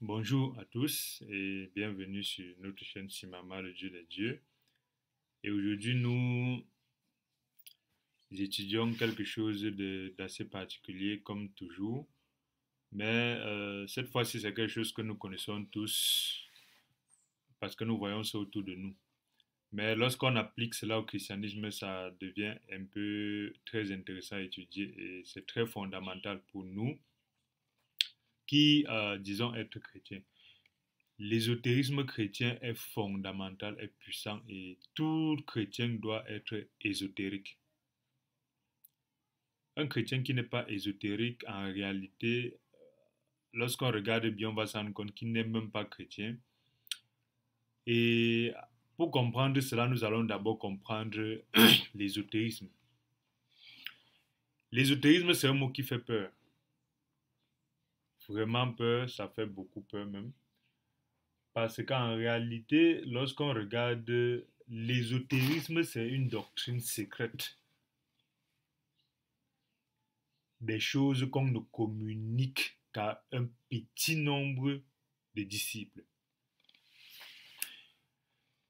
Bonjour à tous et bienvenue sur notre chaîne Simama, le Dieu des dieux. Et aujourd'hui, nous étudions quelque chose d'assez particulier comme toujours. Mais cette fois-ci, c'est quelque chose que nous connaissons tous parce que nous voyons ça autour de nous. Mais lorsqu'on applique cela au christianisme, ça devient un peu très intéressant à étudier et c'est très fondamental pour nous qui disons être chrétiens. L'ésotérisme chrétien est fondamental, est puissant et tout chrétien doit être ésotérique. Un chrétien qui n'est pas ésotérique, en réalité, lorsqu'on regarde bien, on va se rendre compte qu'il n'est même pas chrétien. Et pour comprendre cela, nous allons d'abord comprendre l'ésotérisme. L'ésotérisme, c'est un mot qui fait peur. Vraiment peur, ça fait beaucoup peur même. Parce qu'en réalité, lorsqu'on regarde l'ésotérisme, c'est une doctrine secrète. Des choses qu'on ne communique qu'à un petit nombre de disciples.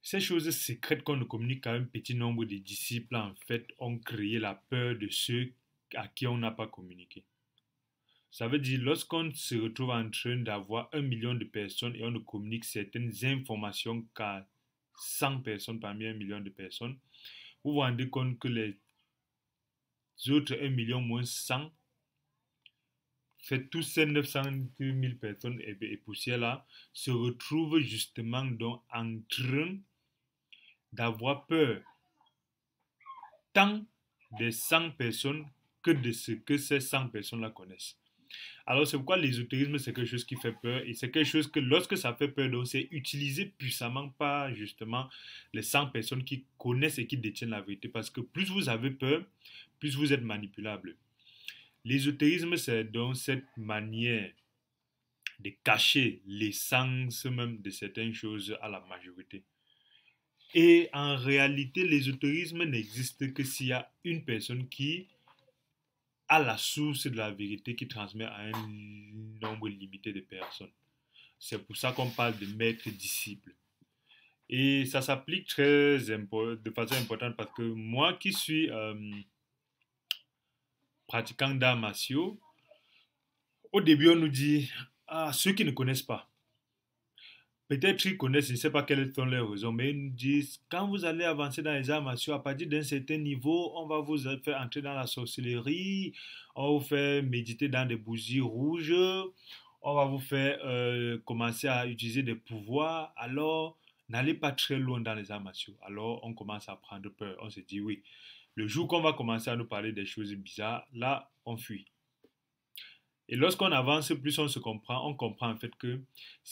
Ces choses secrètes qu'on ne communique qu'à un petit nombre de disciples, en fait, ont créé la peur de ceux à qui on n'a pas communiqué. Ça veut dire, lorsqu'on se retrouve en train d'avoir 1 million de personnes et on ne communique certaines informations qu'à 100 personnes parmi 1 million de personnes, vous vous rendez compte que les autres 1 million moins 100, fait tous ces 900 000 personnes et poussières-là se retrouvent justement donc en train d'avoir peur tant des 100 personnes que de ce que ces 100 personnes-là connaissent. Alors c'est pourquoi l'ésotérisme c'est quelque chose qui fait peur et c'est quelque chose que lorsque ça fait peur, donc c'est utilisé puissamment par justement les 100 personnes qui connaissent et qui détiennent la vérité parce que plus vous avez peur, plus vous êtes manipulable. L'ésotérisme c'est donc cette manière de cacher l'essence même de certaines choses à la majorité. Et en réalité, l'ésotérisme n'existe que s'il y a une personne qui a la source de la vérité qui transmet à un nombre limité de personnes. C'est pour ça qu'on parle de maître-disciple. Et ça s'applique de façon importante parce que moi qui suis pratiquant d'arts martiaux, au début on nous dit, ah, ceux qui ne connaissent pas, peut-être qu'ils connaissent, je ne sais pas quelles sont leurs raisons, mais ils nous disent, quand vous allez avancer dans les arts martiaux, à partir d'un certain niveau, on va vous faire entrer dans la sorcellerie, on va vous faire méditer dans des bougies rouges, on va vous faire commencer à utiliser des pouvoirs, alors n'allez pas très loin dans les arts martiaux. Alors on commence à prendre peur, on se dit oui, le jour qu'on va commencer à nous parler des choses bizarres, là on fuit. Et lorsqu'on avance, plus on comprend en fait que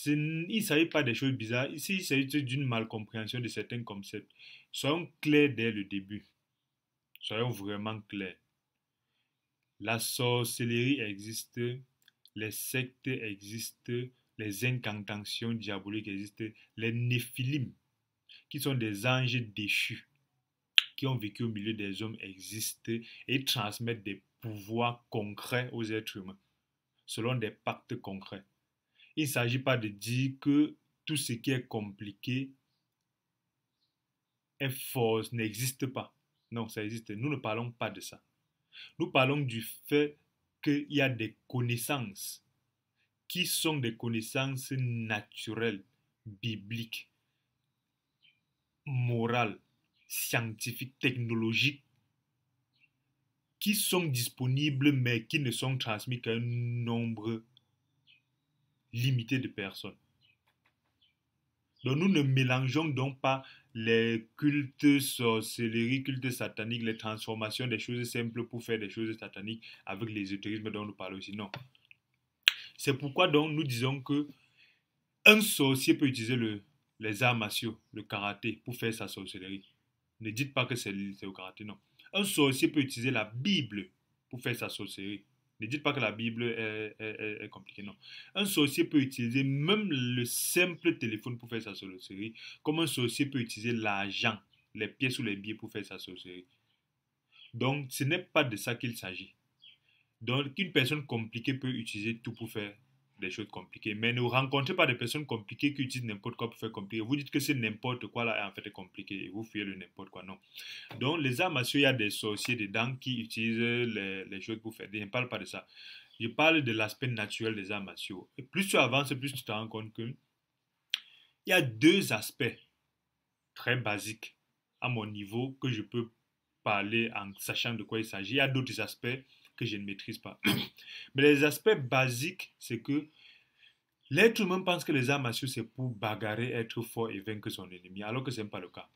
il ne s'agit pas des choses bizarres, ici il s'agit d'une malcompréhension de certains concepts. Soyons clairs dès le début, soyons vraiment clairs. La sorcellerie existe, les sectes existent, les incantations diaboliques existent, les néphilim, qui sont des anges déchus, qui ont vécu au milieu des hommes existent et transmettent des pouvoirs concrets aux êtres humains selon des pactes concrets. Il ne s'agit pas de dire que tout ce qui est compliqué est faux, n'existe pas. Non, ça existe. Nous ne parlons pas de ça. Nous parlons du fait qu'il y a des connaissances qui sont des connaissances naturelles, bibliques, morales, scientifiques, technologiques, qui sont disponibles mais qui ne sont transmises qu'à un nombre limité de personnes. Donc nous ne mélangeons donc pas les cultes sorcellerie, cultes sataniques, les transformations des choses simples pour faire des choses sataniques avec l'ésotérisme dont nous parlons ici. Non. C'est pourquoi donc nous disons que un sorcier peut utiliser les arts martiaux, le karaté, pour faire sa sorcellerie. Ne dites pas que c'est au karaté, non. Un sorcier peut utiliser la Bible pour faire sa sorcellerie. Ne dites pas que la Bible est compliquée, non. Un sorcier peut utiliser même le simple téléphone pour faire sa sorcellerie, comme un sorcier peut utiliser l'argent, les pièces ou les billets pour faire sa sorcellerie. Donc, ce n'est pas de ça qu'il s'agit. Donc, une personne compliquée peut utiliser tout pour faire des choses compliquées. Mais ne rencontrez pas des personnes compliquées qui utilisent n'importe quoi pour faire compliqué. Vous dites que c'est n'importe quoi là, et en fait, est compliqué. Et vous fuyez le n'importe quoi. Non. Donc, les arts martiaux, il y a des sorciers dedans qui utilisent les choses pour faire. Je ne parle pas de ça. Je parle de l'aspect naturel des arts martiaux. Et plus tu avances, plus tu te rends compte que il y a deux aspects très basiques à mon niveau que je peux parler en sachant de quoi il s'agit. Il y a d'autres aspects que je ne maîtrise pas. Mais les aspects basiques, c'est que l'être humain pense que les arts martiaux, c'est pour bagarrer, être fort et vaincre son ennemi, alors que ce n'est pas le cas.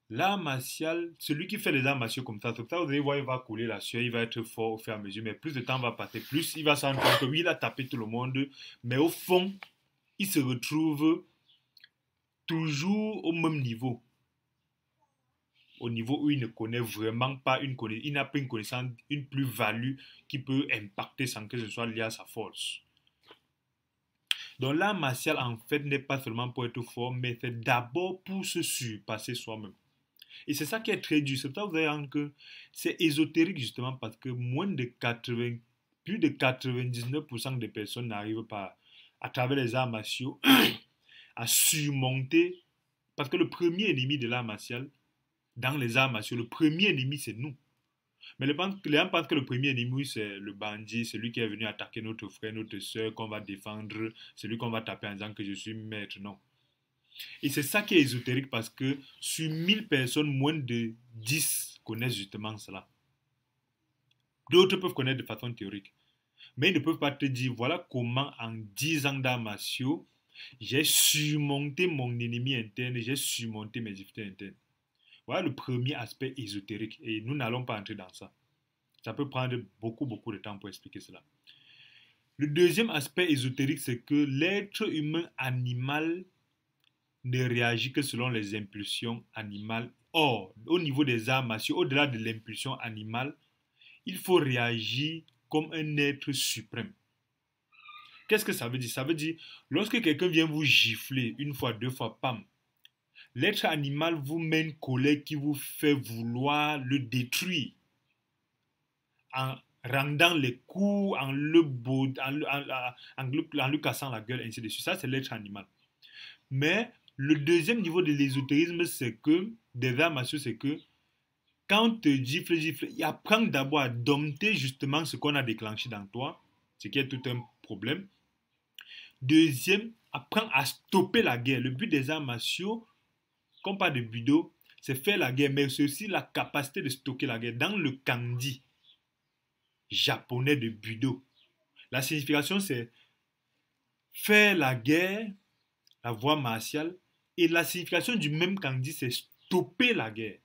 L'art martial, celui qui fait les arts martiaux comme ça, vous allez voir, il va couler la sueur, il va être fort au fur et à mesure, mais plus de temps va passer, plus il va s'en rendre compte que oui, il a tapé tout le monde, mais au fond, il se retrouve toujours au même niveau. Au niveau où il ne connaît vraiment pas il n'a pas une connaissance, une plus-value qui peut impacter sans que ce soit lié à sa force. Donc l'art martial, en fait, n'est pas seulement pour être fort, mais c'est d'abord pour se surpasser soi-même. Et c'est ça qui est très dur. C'est pour ça que vous allez que c'est ésotérique, justement, parce que plus de 99% des personnes n'arrivent pas, à travers les arts martiaux, à surmonter. Parce que le premier ennemi de l'art martial, dans les arts martiaux, le premier ennemi, c'est nous. Mais les gens pensent que le premier ennemi, c'est le bandit, celui qui est venu attaquer notre frère, notre soeur, qu'on va défendre, celui qu'on va taper en disant que je suis maître. Non. Et c'est ça qui est ésotérique parce que sur 1000 personnes, moins de 10 connaissent justement cela. D'autres peuvent connaître de façon théorique. Mais ils ne peuvent pas te dire, voilà comment en 10 ans d'arts martiaux, j'ai surmonté mon ennemi interne, j'ai surmonté mes difficultés internes. Voilà le premier aspect ésotérique. Et nous n'allons pas entrer dans ça. Ça peut prendre beaucoup, beaucoup de temps pour expliquer cela. Le deuxième aspect ésotérique, c'est que l'être humain animal ne réagit que selon les impulsions animales. Or, au niveau des arts martiaux, au-delà de l'impulsion animale, il faut réagir comme un être suprême. Qu'est-ce que ça veut dire? Ça veut dire, lorsque quelqu'un vient vous gifler une fois, deux fois, pam, l'être animal vous met une colère qui vous fait vouloir le détruire en rendant les coups, en lui cassant la gueule, ainsi de suite. Ça, c'est l'être animal. Mais le deuxième niveau de l'ésotérisme, c'est que, des arts martiaux, c'est que quand on te gifle, il apprend d'abord à dompter justement ce qu'on a déclenché dans toi, ce qui est tout un problème. Deuxième, apprend à stopper la guerre. Le but des arts martiaux, comme pas de budo, c'est faire la guerre, mais c'est aussi la capacité de stocker la guerre. Dans le kanji japonais de budo, la signification c'est faire la guerre, la voie martiale, et la signification du même kanji c'est stopper la guerre.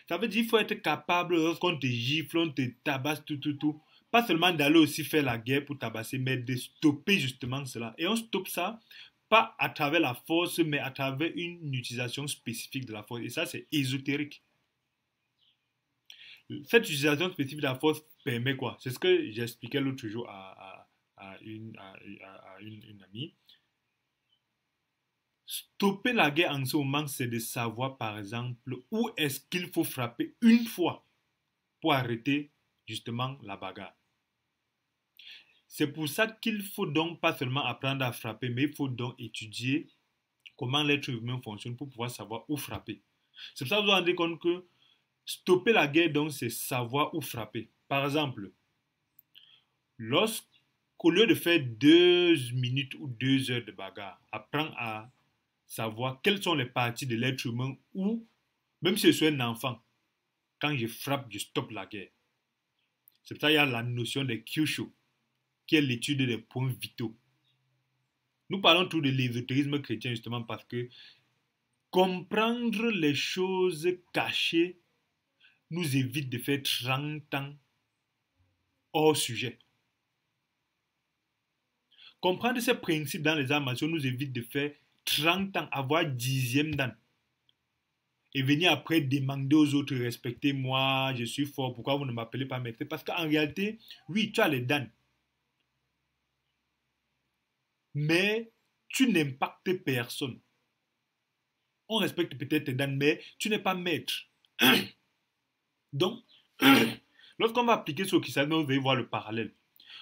Ça veut dire qu'il faut être capable, lorsqu'on te gifle, on te tabasse, tout. Pas seulement d'aller aussi faire la guerre pour tabasser, mais de stopper justement cela. Et on stoppe ça, pas à travers la force, mais à travers une utilisation spécifique de la force. Et ça, c'est ésotérique. Cette utilisation spécifique de la force permet quoi? C'est ce que j'expliquais l'autre jour à une amie. Stopper la guerre en ce moment, c'est de savoir, par exemple, où est-ce qu'il faut frapper une fois pour arrêter justement la bagarre. C'est pour ça qu'il faut donc pas seulement apprendre à frapper, mais il faut donc étudier comment l'être humain fonctionne pour pouvoir savoir où frapper. C'est pour ça que vous vous rendez compte que stopper la guerre, donc, c'est savoir où frapper. Par exemple, lorsqu'au lieu de faire 2 minutes ou 2 heures de bagarre, apprends à savoir quelles sont les parties de l'être humain où, même si je suis un enfant, quand je frappe, je stoppe la guerre. C'est pour ça qu'il y a la notion de Kyushu, qui est l'étude des points vitaux. Nous parlons tout de l'ésotérisme chrétien justement parce que comprendre les choses cachées nous évite de faire 30 ans hors sujet. Comprendre ces principes dans les arts martiaux nous évite de faire 30 ans, avoir 10e dan. Et venir après demander aux autres, respectez-moi, je suis fort, pourquoi vous ne m'appelez pas maître? Parce qu'en réalité, oui, tu as les dan. Mais tu n'impactes personne. On respecte peut-être tes dan, mais tu n'es pas maître. Donc, lorsqu'on va appliquer ce Okisame, vous allez voir le parallèle.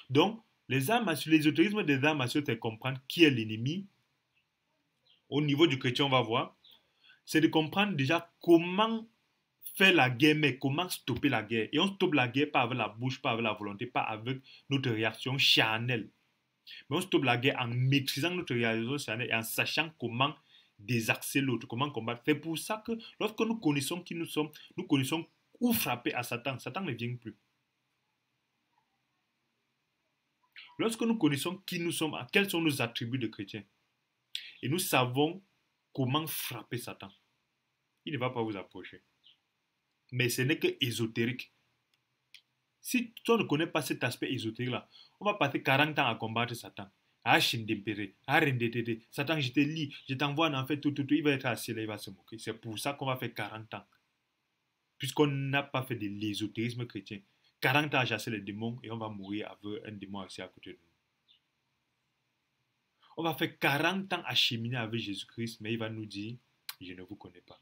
Donc, Les arts martiaux, l'ésotérisme des arts martiaux, c'est comprendre qui est l'ennemi. Au niveau du chrétien, on va voir. C'est de comprendre déjà comment faire la guerre, mais comment stopper la guerre. Et on stoppe la guerre pas avec la bouche, pas avec la volonté, pas avec notre réaction charnelle. Mais on stoppe la guerre en maîtrisant notre réaction charnelle et en sachant comment désaxer l'autre, comment combattre. C'est pour ça que lorsque nous connaissons qui nous sommes, nous connaissons où frapper à Satan. Satan ne vient plus. Lorsque nous connaissons qui nous sommes, quels sont nos attributs de chrétiens, et nous savons comment frapper Satan, il ne va pas vous approcher. Mais ce n'est que ésotérique. Si tu ne connais pas cet aspect ésotérique-là, on va passer 40 ans à combattre Satan. Ah, Shindempere, ah, Rendetete, Satan, je te lis, je t'envoie en fait tout, il va être assis là, il va se moquer. C'est pour ça qu'on va faire 40 ans. Puisqu'on n'a pas fait de l'ésotérisme chrétien. 40 ans à chasser les démons et on va mourir avec un démon assis à côté de nous. On va faire 40 ans à cheminer avec Jésus-Christ, mais il va nous dire, je ne vous connais pas.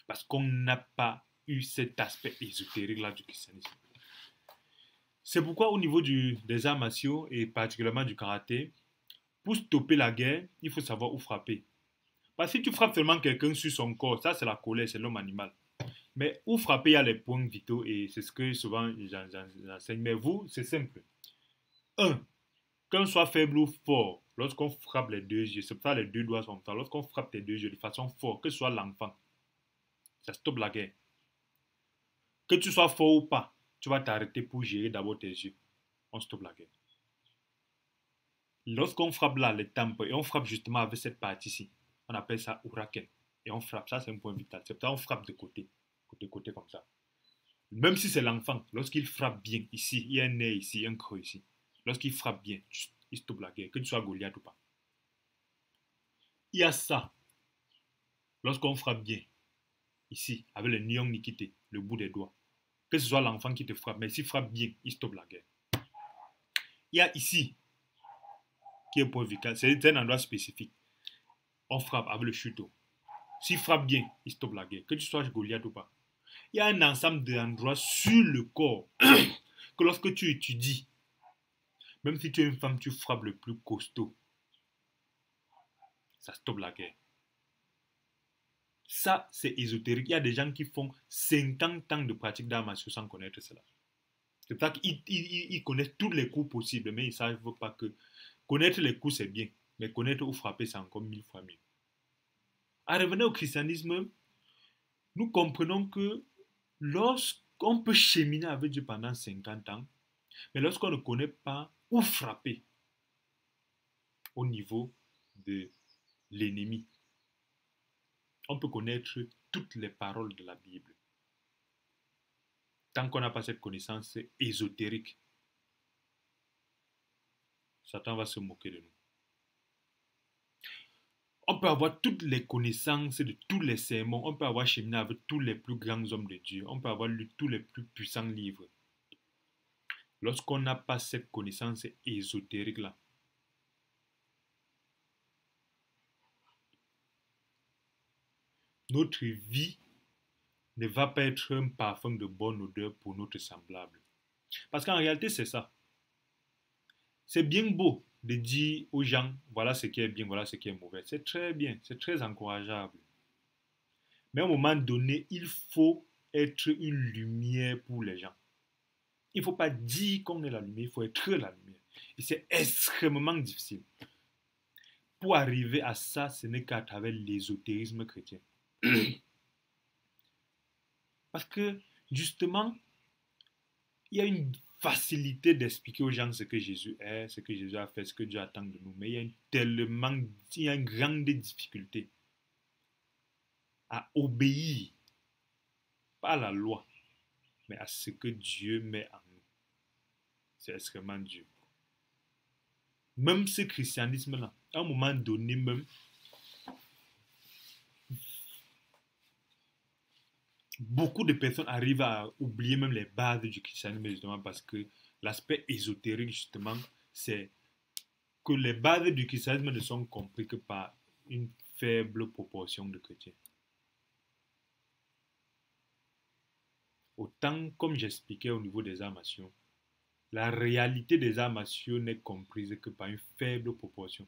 Parce qu'on n'a pas eu cet aspect ésotérique-là du christianisme. C'est pourquoi au niveau des arts martiaux et particulièrement du karaté, pour stopper la guerre, il faut savoir où frapper. Parce que si tu frappes seulement quelqu'un sur son corps, ça c'est la colère, c'est l'homme animal. Mais où frapper, il y a les points vitaux et c'est ce que souvent j'enseigne. Mais vous, c'est simple. Un, qu'on soit faible ou fort, lorsqu'on frappe les deux yeux, c'est pour ça les deux doigts sont forts. Lorsqu'on frappe tes deux yeux de façon forte, que ce soit l'enfant, ça stoppe la guerre. Que tu sois fort ou pas, tu vas t'arrêter pour gérer d'abord tes yeux. On stoppe la guerre. Lorsqu'on frappe là, les tempes, et on frappe justement avec cette partie-ci, on appelle ça huraken. Et on frappe, ça c'est un point vital. C'est pour ça qu'on frappe de côté, côté comme ça. Même si c'est l'enfant, lorsqu'il frappe bien ici, il y a un nez ici, un creux ici. Lorsqu'il frappe bien, il stoppe la guerre, que tu sois Goliath ou pas. Il y a ça. Lorsqu'on frappe bien, ici, avec le nion nikité, le bout des doigts, que ce soit l'enfant qui te frappe, mais s'il frappe bien, il stoppe la guerre. Il y a ici, qui est point vital, c'est un endroit spécifique. On frappe avec le chuteau. S'il frappe bien, il stoppe la guerre, que tu sois Goliath ou pas. Il y a un ensemble d'endroits sur le corps que lorsque tu étudies, même si tu es une femme, tu frappes le plus costaud, ça stoppe la guerre. Ça, c'est ésotérique. Il y a des gens qui font 50 ans de pratique d'arts martiaux sans connaître cela. C'est pour ça qu'ils connaissent tous les coups possibles, mais ils ne savent pas que connaître les coups, c'est bien, mais connaître où frapper, c'est encore 1000 fois mieux. À revenir au christianisme, nous comprenons que lorsqu'on peut cheminer avec Dieu pendant 50 ans, mais lorsqu'on ne connaît pas où frapper au niveau de l'ennemi, on peut connaître toutes les paroles de la Bible. Tant qu'on n'a pas cette connaissance ésotérique, Satan va se moquer de nous. On peut avoir toutes les connaissances de tous les sermons, on peut avoir cheminé avec tous les plus grands hommes de Dieu, on peut avoir lu tous les plus puissants livres. Lorsqu'on n'a pas cette connaissance ésotérique-là, notre vie ne va pas être un parfum de bonne odeur pour notre semblable. Parce qu'en réalité, c'est ça. C'est bien beau de dire aux gens, voilà ce qui est bien, voilà ce qui est mauvais. C'est très bien, c'est très encourageable. Mais à un moment donné, il faut être une lumière pour les gens. Il ne faut pas dire qu'on est la lumière, il faut être la lumière. Et c'est extrêmement difficile. Pour arriver à ça, ce n'est qu'à travers l'ésotérisme chrétien. Parce que, justement, il y a une facilité d'expliquer aux gens ce que Jésus est, ce que Jésus a fait, ce que Dieu attend de nous. Mais il y a une grande difficulté à obéir, pas à la loi, mais à ce que Dieu met en nous. C'est extrêmement dur. Même ce christianisme-là, à un moment donné même, beaucoup de personnes arrivent à oublier même les bases du christianisme, justement, parce que l'aspect ésotérique, justement, c'est que les bases du christianisme ne sont comprises que par une faible proportion de chrétiens. Autant, comme j'expliquais au niveau des arts martiaux, la réalité des arts martiaux n'est comprise que par une faible proportion.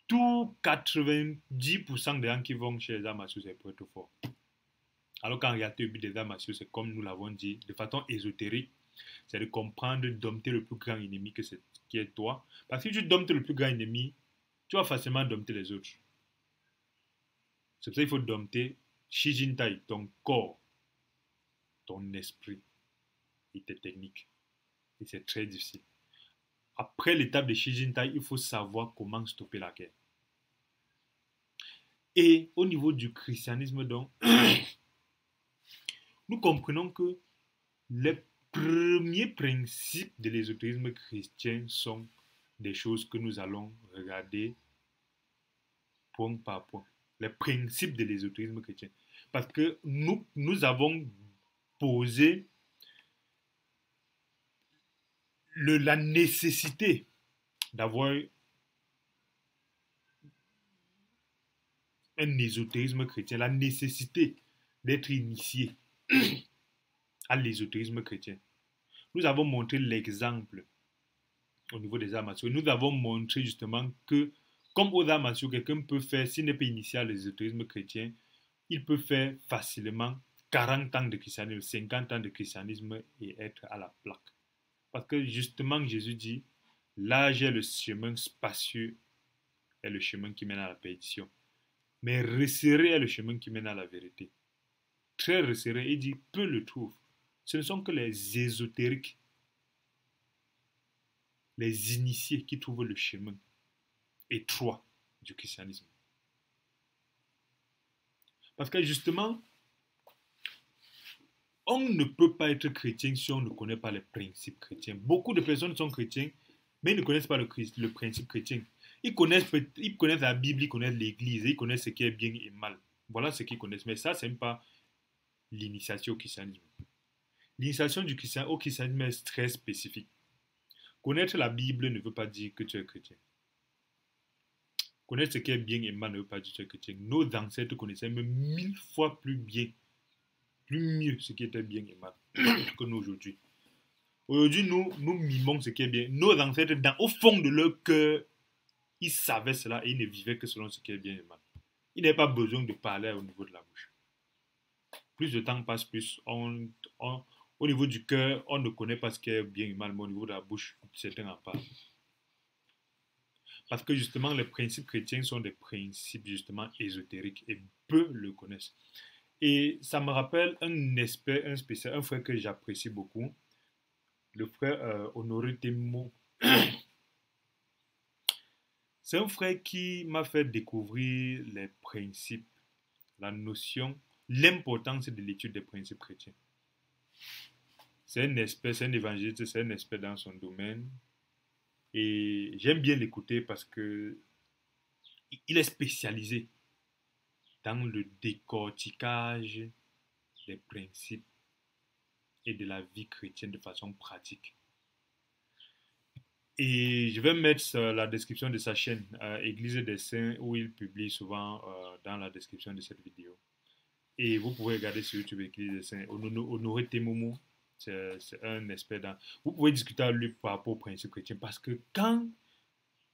Tous 90% des gens qui vont chez les arts martiaux, c'est pour être fort. Alors qu'en réalité, le but des arts martiaux, c'est comme nous l'avons dit, de façon ésotérique, c'est de comprendre, dompter le plus grand ennemi qui est toi. Parce que si tu domptes le plus grand ennemi, tu vas facilement dompter les autres. C'est pour ça qu'il faut dompter Shijintai, ton corps, ton esprit et tes techniques. Et c'est très difficile. Après l'étape de Shijintai, il faut savoir comment stopper la guerre. Et au niveau du christianisme, donc, nous comprenons que les premiers principes de l'ésotérisme chrétien sont des choses que nous allons regarder point par point. Les principes de l'ésotérisme chrétien. Parce que nous avons posé la nécessité d'avoir un ésotérisme chrétien, la nécessité d'être initié à l'ésotérisme chrétien. Nous avons montré l'exemple au niveau des arts martiaux. Nous avons montré justement que, comme aux arts martiaux, quelqu'un peut faire, s'il n'est pas initié à l'ésotérisme chrétien, il peut faire facilement 40 ans de christianisme, 50 ans de christianisme et être à la plaque. Parce que justement, Jésus dit, l'âge est le chemin spacieux, est le chemin qui mène à la perdition. Mais resserré est le chemin qui mène à la vérité. Très resserré, il dit, peu le trouvent. Ce ne sont que les ésotériques, les initiés qui trouvent le chemin étroit du christianisme. Parce que justement, on ne peut pas être chrétien si on ne connaît pas les principes chrétiens. Beaucoup de personnes sont chrétiens, mais ils ne connaissent pas le principe chrétien. Ils connaissent la Bible, ils connaissent l'Église, ils connaissent ce qui est bien et mal. Voilà ce qu'ils connaissent. Mais ça, ce n'est pas l'initiation au christianisme. L'initiation au christianisme est très spécifique. Connaître la Bible ne veut pas dire que tu es chrétien. Connaître ce qui est bien et mal ne veut pas dire que tu es chrétien. Nos ancêtres connaissaient même 1000 fois plus bien, plus mieux ce qui était bien et mal que nous aujourd'hui. Aujourd'hui, nous mimons ce qui est bien. Nos ancêtres, au fond de leur cœur, ils savaient cela et ils ne vivaient que selon ce qui est bien et mal. Ils n'avaient pas besoin de parler au niveau de la bouche. Plus le temps passe, plus au niveau du cœur, on ne connaît pas ce qui est bien et mal, mais au niveau de la bouche, certains en parlent. Parce que justement, les principes chrétiens sont des principes justement ésotériques et peu le connaissent. Et ça me rappelle un frère que j'apprécie beaucoup, le frère Honoré Temo. C'est un frère qui m'a fait découvrir les principes, la notion, l'importance de l'étude des principes chrétiens. C'est un expert, c'est un évangéliste, c'est un expert dans son domaine. Et j'aime bien l'écouter parce que il est spécialisé dans le décortiquage des principes et de la vie chrétienne de façon pratique. Et je vais mettre la description de sa chaîne, Église des Saints, où il publie souvent dans la description de cette vidéo. Et vous pouvez regarder sur YouTube Église des Saints. Honoré Temomo, c'est un expert dans... Vous pouvez discuter avec lui par rapport aux principes chrétiens. Parce que quand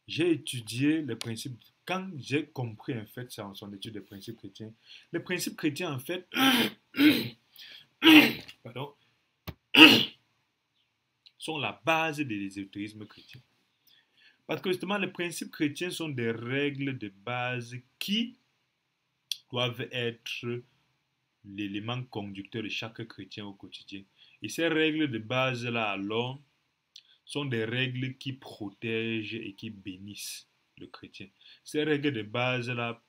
j'ai étudié les principes, quand j'ai compris en fait son étude des principes chrétiens, les principes chrétiens en fait, pardon, sont la base de l'ésotérisme chrétien. Parce que justement, les principes chrétiens sont des règles de base qui doivent être l'élément conducteur de chaque chrétien au quotidien. Et ces règles de base-là, alors, sont des règles qui protègent et qui bénissent le chrétien. Ces règles de base-là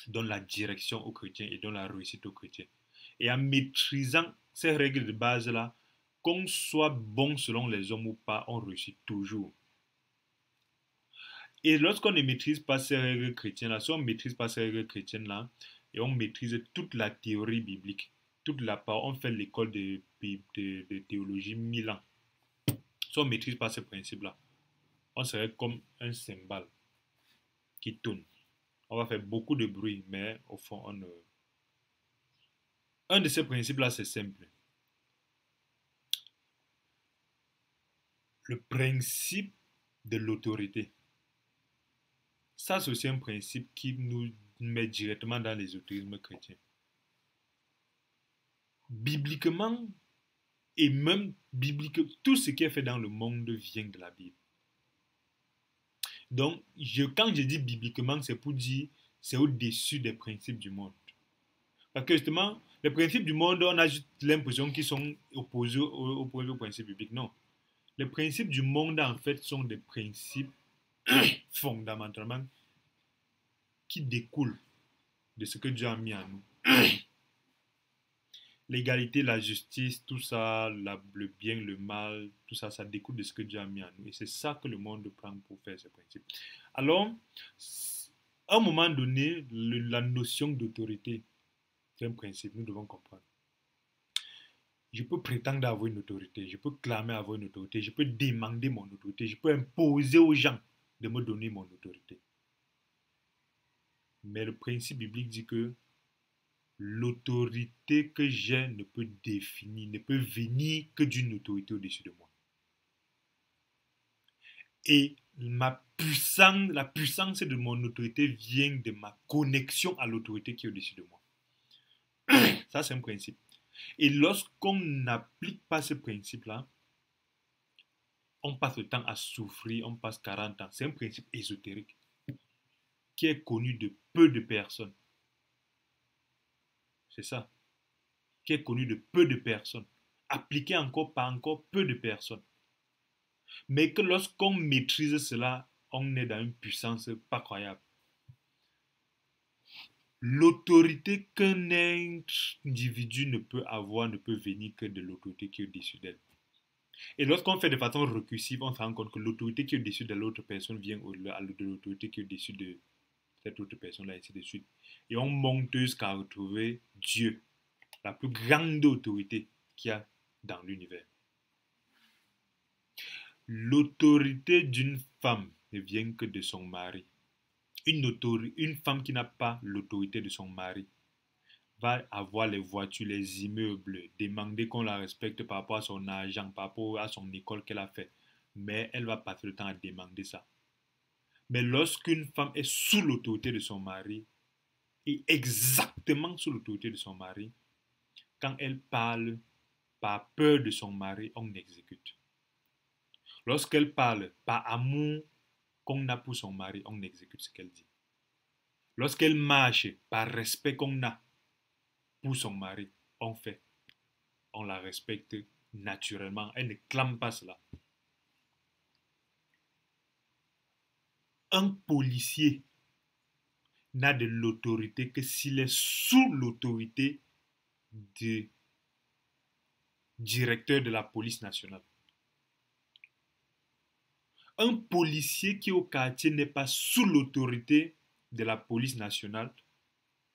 donnent la direction au chrétien et donnent la réussite au chrétien. Et en maîtrisant ces règles de base-là, qu'on soit bon selon les hommes ou pas, on réussit toujours. Et lorsqu'on ne maîtrise pas ces règles chrétiennes-là, si on ne maîtrise pas ces règles chrétiennes-là, et on maîtrise toute la théorie biblique, toute la part, on fait l'école de théologie 1000 ans. Si on ne maîtrise pas ces principes-là, on serait comme un cymbale qui tourne. On va faire beaucoup de bruit, mais au fond, on ne... Un de ces principes-là, c'est simple. le principe de l'autorité. Ça, c'est aussi un principe qui nous met directement dans l'ésotérisme chrétien. Bibliquement, et même bibliquement, tout ce qui est fait dans le monde vient de la Bible. Donc, quand je dis bibliquement, c'est pour dire c'est au-dessus des principes du monde. Parce que justement, les principes du monde, on a juste l'impression qu'ils sont opposés aux principes bibliques. Non. Les principes du monde, en fait, sont des principes fondamentalement qui découlent de ce que Dieu a mis en nous. L'égalité, la justice, tout ça, le bien, le mal, tout ça, ça découle de ce que Dieu a mis en nous. Et c'est ça que le monde prend pour faire ces principes. Alors, à un moment donné, la notion d'autorité, c'est un principe, nous devons comprendre. Je peux prétendre avoir une autorité, je peux clamer avoir une autorité, je peux demander mon autorité, je peux imposer aux gens de me donner mon autorité. Mais le principe biblique dit que l'autorité que j'ai ne peut définir, ne peut venir que d'une autorité au-dessus de moi. Et la puissance de mon autorité vient de ma connexion à l'autorité qui est au-dessus de moi. Ça, c'est un principe. Et lorsqu'on n'applique pas ce principe-là, on passe le temps à souffrir, on passe 40 ans. C'est un principe ésotérique qui est connu de peu de personnes. C'est ça. Qui est connu de peu de personnes. Appliqué encore par encore peu de personnes. Mais que lorsqu'on maîtrise cela, on est dans une puissance pas croyable. L'autorité qu'un individu ne peut avoir ne peut venir que de l'autorité qui est au-dessus d'elle. Et lorsqu'on fait de façon récursive, on se rend compte que l'autorité qui est au-dessus de l'autre personne vient de l'autorité qui est au-dessus de cette autre personne-là, ainsi de suite. Et on monte jusqu'à retrouver Dieu, la plus grande autorité qu'il y a dans l'univers. L'autorité d'une femme ne vient que de son mari. Une femme qui n'a pas l'autorité de son mari va avoir les voitures, les immeubles, demander qu'on la respecte par rapport à son argent, par rapport à son école qu'elle a fait. Mais elle va passer le temps à demander ça. Mais lorsqu'une femme est sous l'autorité de son mari, et exactement sous l'autorité de son mari, quand elle parle par peur de son mari, on exécute. Lorsqu'elle parle par amour qu'on a pour son mari, on exécute ce qu'elle dit. Lorsqu'elle marche par respect qu'on a pour son mari, on fait. On la respecte naturellement. Elle ne clame pas cela. Un policier n'a de l'autorité que s'il est sous l'autorité du directeur de la police nationale. Un policier qui est au quartier n'est pas sous l'autorité de la police nationale.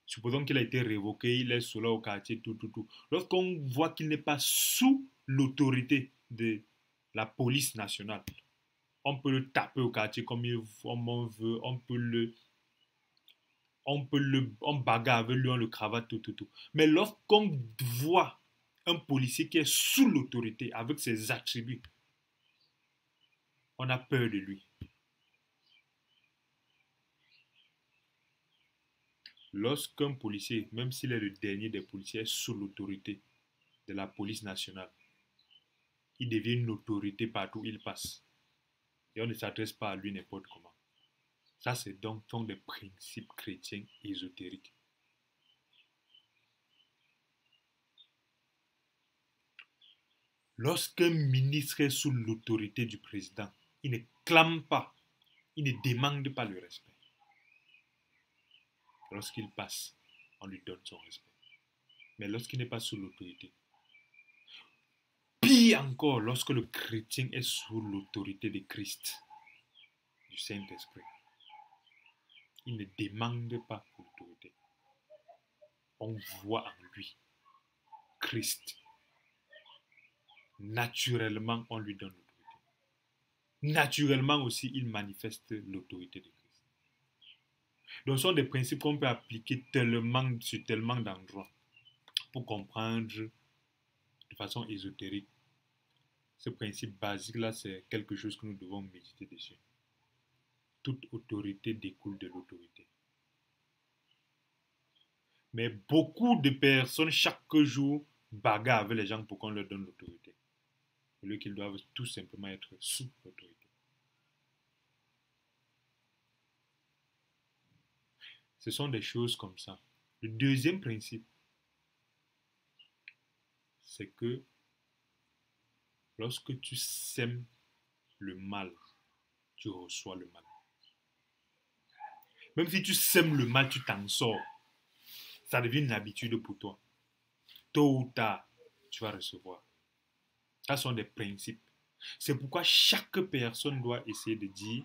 Supposons qu'il a été révoqué, il est sous là au quartier, tout. Lorsqu'on voit qu'il n'est pas sous l'autorité de la police nationale, on peut le taper au quartier comme on veut, on bagarre avec lui, on le cravate, tout. Mais lorsqu'on voit un policier qui est sous l'autorité avec ses attributs, on a peur de lui. Lorsqu'un policier, même s'il est le dernier des policiers, est sous l'autorité de la police nationale, il devient une autorité partout où il passe. Et on ne s'adresse pas à lui n'importe comment. Ça, c'est donc sont des principes chrétiens ésotériques. Lorsqu'un ministre est sous l'autorité du président, il ne clame pas, il ne demande pas le respect. Lorsqu'il passe, on lui donne son respect. Mais lorsqu'il n'est pas sous l'autorité, pire encore, lorsque le chrétien est sous l'autorité de Christ, du Saint-Esprit, il ne demande pas l'autorité. On voit en lui Christ. Naturellement, on lui donne l'autorité. Naturellement aussi, il manifeste l'autorité de Christ. Donc, ce sont des principes qu'on peut appliquer sur tellement d'endroits pour comprendre de façon ésotérique Ce principe basique-là, c'est quelque chose que nous devons méditer dessus. Toute autorité découle de l'autorité. Mais beaucoup de personnes, chaque jour, bagarrent avec les gens pour qu'on leur donne l'autorité. Au lieu qu'ils doivent tout simplement être sous l'autorité. Ce sont des choses comme ça. Le deuxième principe, c'est que lorsque tu sèmes le mal, tu reçois le mal. Même si tu sèmes le mal, tu t'en sors. Ça devient une habitude pour toi. Tôt ou tard, tu vas recevoir. Ce sont des principes. C'est pourquoi chaque personne doit essayer de dire,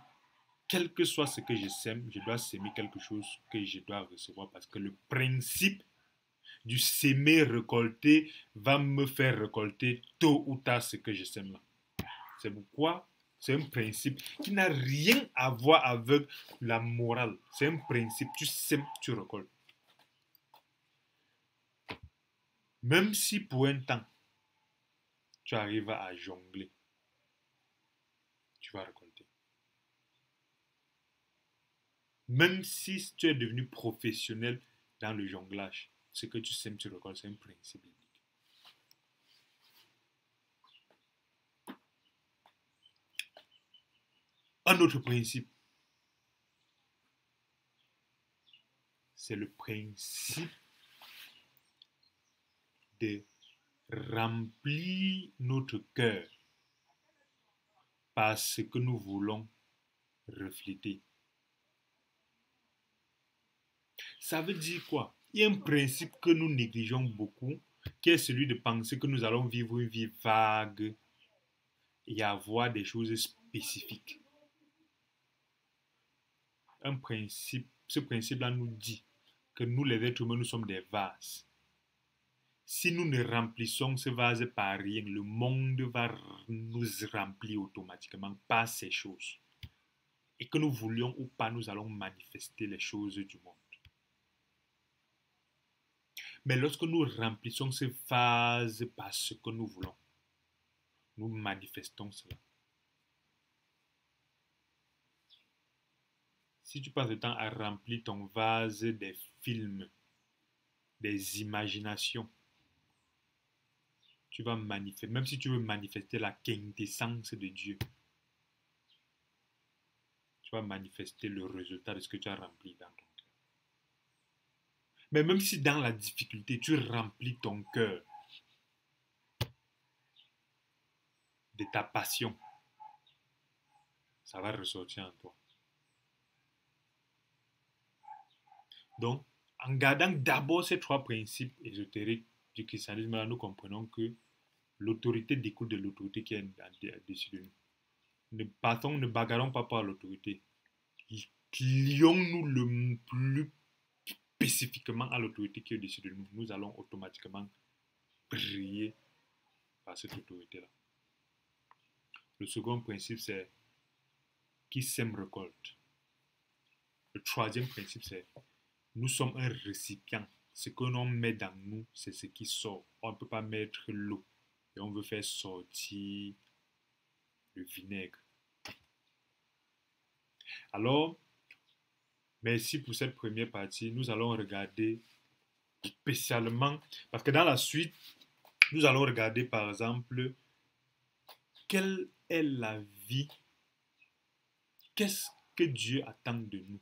quel que soit ce que je sème, je dois s'aimer quelque chose que je dois recevoir parce que le principe du s'aimer récolter va me faire récolter tôt ou tard ce que je sème là. C'est pourquoi c'est un principe qui n'a rien à voir avec la morale. C'est un principe, tu sèmes, tu récoltes. Même si pour un temps, tu arrives à jongler, tu vas récolter. Même si tu es devenu professionnel dans le jonglage, ce que tu sèmes, tu récoltes, c'est un principe biblique. Un autre principe, c'est le principe de remplir notre cœur par ce que nous voulons refléter. Ça veut dire quoi? Il y a un principe que nous négligeons beaucoup, qui est celui de penser que nous allons vivre une vie vague et avoir des choses spécifiques. Ce principe-là nous dit que nous, les êtres humains, nous sommes des vases. Si nous ne remplissons ce vase par rien, le monde va nous remplir automatiquement par ces choses. Et que nous voulions ou pas, nous allons manifester les choses du monde. Mais lorsque nous remplissons ce vase par ce que nous voulons, nous manifestons cela. Si tu passes le temps à remplir ton vase des films, des imaginations, tu vas manifester, même si tu veux manifester la quintessence de Dieu, tu vas manifester le résultat de ce que tu as rempli dans ton cœur. Mais même si dans la difficulté, tu remplis ton cœur de ta passion, ça va ressortir en toi. Donc, en gardant d'abord ces trois principes ésotériques du christianisme, là, nous comprenons que l'autorité découle de l'autorité qui est au-dessus de nous. Ne bagarrons pas par l'autorité. Lions-nous le plus spécifiquement à l'autorité qui est au-dessus de nous. Nous allons automatiquement briller par cette autorité-là. Le second principe, c'est qui sème récolte. Le troisième principe, c'est nous sommes un récipient. Ce que l'on met dans nous, c'est ce qui sort. On ne peut pas mettre l'eau et on veut faire sortir le vinaigre. Alors, merci pour cette première partie. Nous allons regarder spécialement, parce que dans la suite, nous allons regarder par exemple quelle est la vie, qu'est-ce que Dieu attend de nous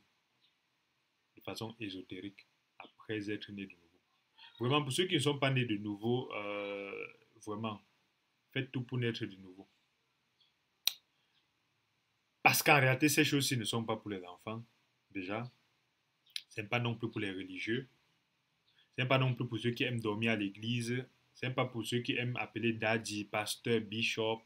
de façon ésotérique après être né de nouveau. Vraiment, pour ceux qui ne sont pas nés de nouveau, vraiment, faites tout pour naître de nouveau. Parce qu'en réalité, ces choses-ci ne sont pas pour les enfants, déjà. Ce n'est pas non plus pour les religieux. Ce n'est pas non plus pour ceux qui aiment dormir à l'église. Ce n'est pas pour ceux qui aiment appeler daddy, pasteur, bishop.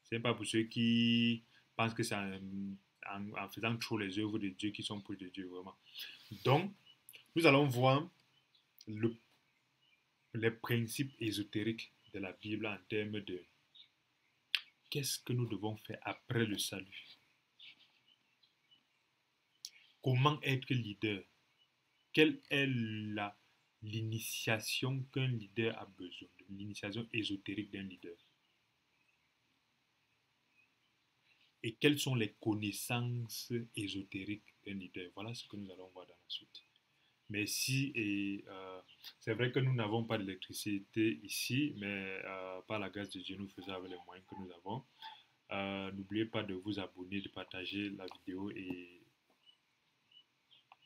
Ce n'est pas pour ceux qui pensent que c'est en faisant trop les œuvres de Dieu qui sont pour de Dieu, vraiment. Donc, nous allons voir les principes ésotériques de la Bible en termes de qu'est-ce que nous devons faire après le salut. Comment être leader? Quelle est l'initiation qu'un leader a besoin? L'initiation ésotérique d'un leader. et quelles sont les connaissances ésotériques d'un leader. Voilà ce que nous allons voir dans la suite. Mais si, et c'est vrai que nous n'avons pas d'électricité ici, mais par la grâce de Dieu, nous faisons avec les moyens que nous avons. N'oubliez pas de vous abonner, de partager la vidéo et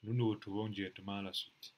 nous nous retrouvons directement à la suite.